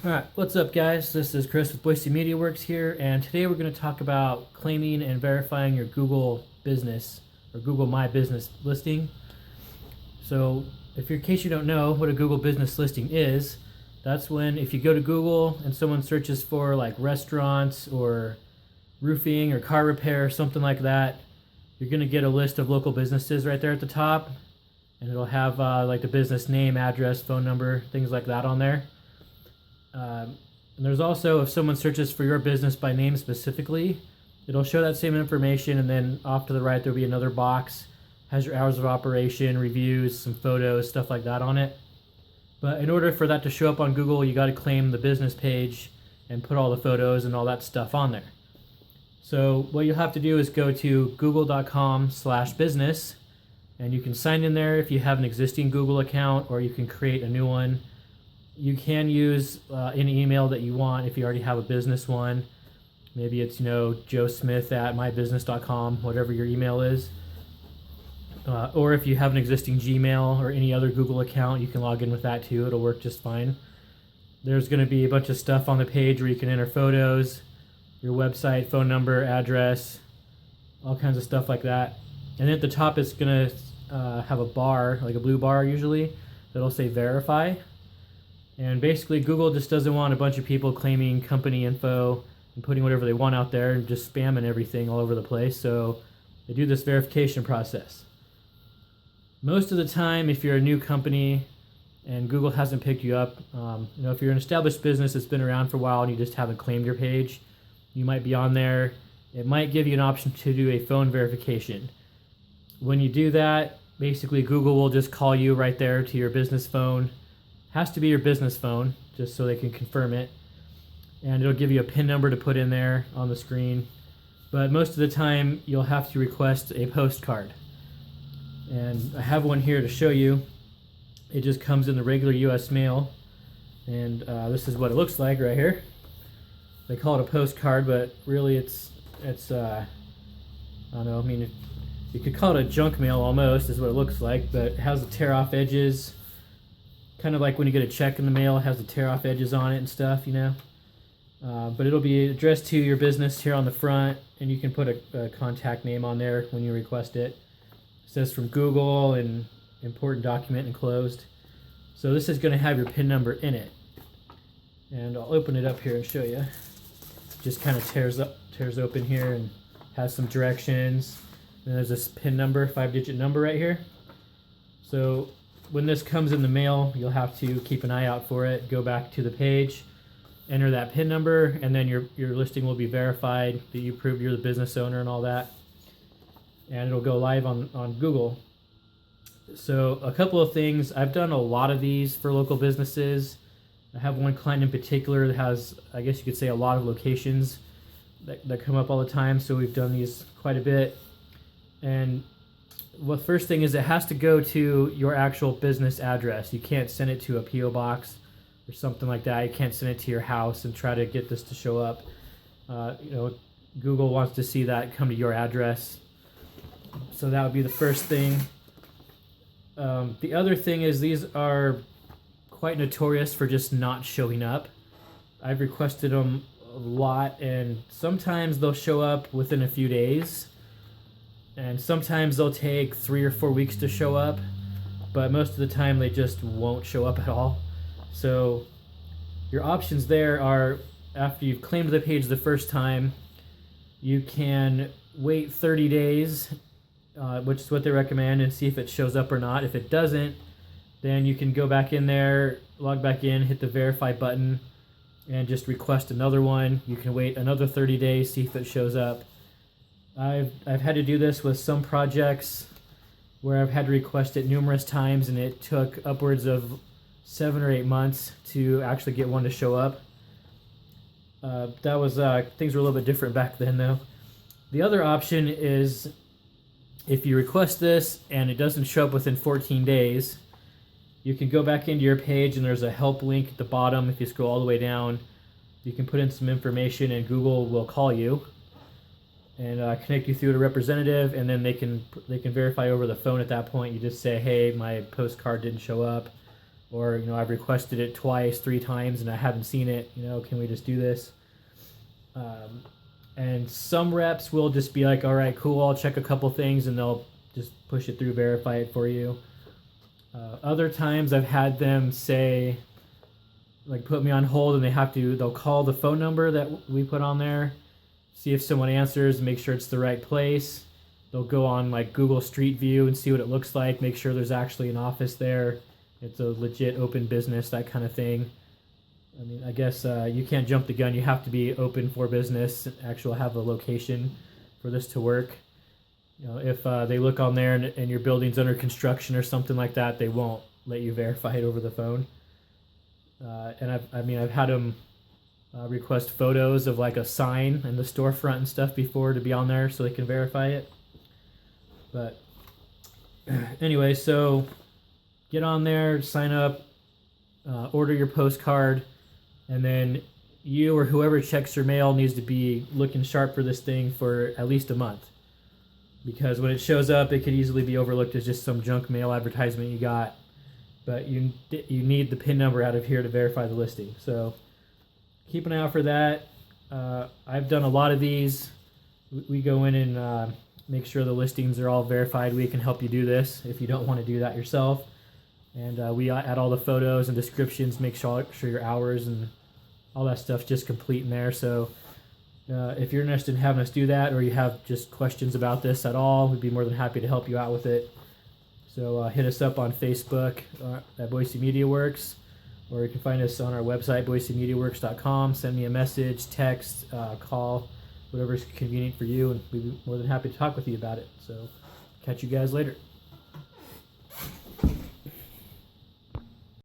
Alright, what's up guys? This is Chris with Boise Media Works here, and today we're going to talk about claiming and verifying your Google business or Google My Business listing. So, in case you don't know what a Google business listing is, that's when if you go to Google and someone searches for like restaurants or roofing or car repair or something like that, you're going to get a list of local businesses right there at the top, and it'll have like the business name, address, phone number, things like that on there. And there's also, if someone searches for your business by name specifically, it'll show that same information, and then off to the right there'll be another box, has your hours of operation, reviews, some photos, stuff like that on it. But in order for that to show up on Google, you got to claim the business page and put all the photos and all that stuff on there. So what you'll have to do is go to google.com/business, and you can sign in there if you have an existing Google account, or you can create a new one. You can use any email that you want if you already have a business one. Maybe it's, joesmith@mybusiness.com, whatever your email is. Or if you have an existing Gmail or any other Google account, you can log in with that too. It'll work just fine. There's going to be a bunch of stuff on the page where you can enter photos, your website, phone number, address, all kinds of stuff like that. And at the top it's going to have a bar, like a blue bar usually, that'll say verify. And basically Google just doesn't want a bunch of people claiming company info and putting whatever they want out there and just spamming everything all over the place. So they do this verification process. Most of the time, if you're a new company and Google hasn't picked you up, if you're an established business that's been around for a while and you just haven't claimed your page, you might be on there. It might give you an option to do a phone verification. When you do that, basically Google will just call you right there to your business phone. Has to be your business phone, just so they can confirm it. And it'll give you a PIN number to put in there on the screen. But most of the time, you'll have to request a postcard. And I have one here to show you. It just comes in the regular US mail. And this is what it looks like right here. They call it a postcard, but really it's I don't know, you could call it a junk mail almost, is what it looks like. But it has the tear-off edges. Kind of like when you get a check in the mail, it has the tear-off edges on it and stuff, But it'll be addressed to your business here on the front, and you can put a contact name on there when you request it. It says from Google and important document enclosed. So this is going to have your PIN number in it. And I'll open it up here and show you. Just kind of tears open here and has some directions. And there's this PIN number, 5-digit number right here. So when this comes in the mail, you'll have to keep an eye out for it. Go back to the page, enter that PIN number, and then your listing will be verified that you prove you're the business owner and all that. And it'll go live on Google. So a couple of things. I've done a lot of these for local businesses. I have one client in particular that has, I guess you could say, a lot of locations that come up all the time. So we've done these quite a bit. And well, the first thing is it has to go to your actual business address. You can't send it to a P.O. box or something like that. You can't send it to your house and try to get this to show up. Google wants to see that come to your address. So that would be the first thing. The other thing is these are quite notorious for just not showing up. I've requested them a lot, and sometimes they'll show up within a few days. And sometimes they'll take 3 or 4 weeks to show up, but most of the time they just won't show up at all. So your options there are, after you've claimed the page the first time, you can wait 30 days, which is what they recommend, and see if it shows up or not. If it doesn't, then you can go back in there, log back in, hit the verify button, and just request another one. You can wait another 30 days, see if it shows up. I've had to do this with some projects where I've had to request it numerous times, and it took upwards of 7 or 8 months to actually get one to show up. That was things were a little bit different back then, though. The other option is if you request this and it doesn't show up within 14 days, you can go back into your page, and there's a help link at the bottom. If you scroll all the way down, you can put in some information, and Google will call you and connect you through to a representative, and then they can verify over the phone at that point. You just say, hey, my postcard didn't show up, or I've requested it twice, 3 times, and I haven't seen it. Can we just do this? And some reps will just be like, all right, cool, I'll check a couple things, and they'll just push it through, verify it for you. Other times I've had them say, like, put me on hold, and they'll call the phone number that we put on there, see if someone answers, make sure it's the right place. They'll go on like Google Street View and see what it looks like, make sure there's actually an office there, it's a legit open business, that kind of thing. I mean, I guess you can't jump the gun. You have to be open for business, actually have a location for this to work. If they look on there and your building's under construction or something like that, they won't let you verify it over the phone. And I've had them request photos of like a sign and the storefront and stuff before to be on there so they can verify it. But anyway, so get on there, sign up, order your postcard, and then you or whoever checks your mail needs to be looking sharp for this thing for at least a month. Because when it shows up, it could easily be overlooked as just some junk mail advertisement you got. But you need the PIN number out of here to verify the listing. So keep an eye out for that. I've done a lot of these. We go in and make sure the listings are all verified. We can help you do this if you don't want to do that yourself. And we add all the photos and descriptions, make sure your hours and all that stuff's just complete in there. So if you're interested in having us do that, or you have just questions about this at all, we'd be more than happy to help you out with it. So hit us up on Facebook at Boise Media Works, or you can find us on our website, boisemediaworks.com. Send me a message, text, call, whatever's convenient for you, and we'd be more than happy to talk with you about it. So catch you guys later.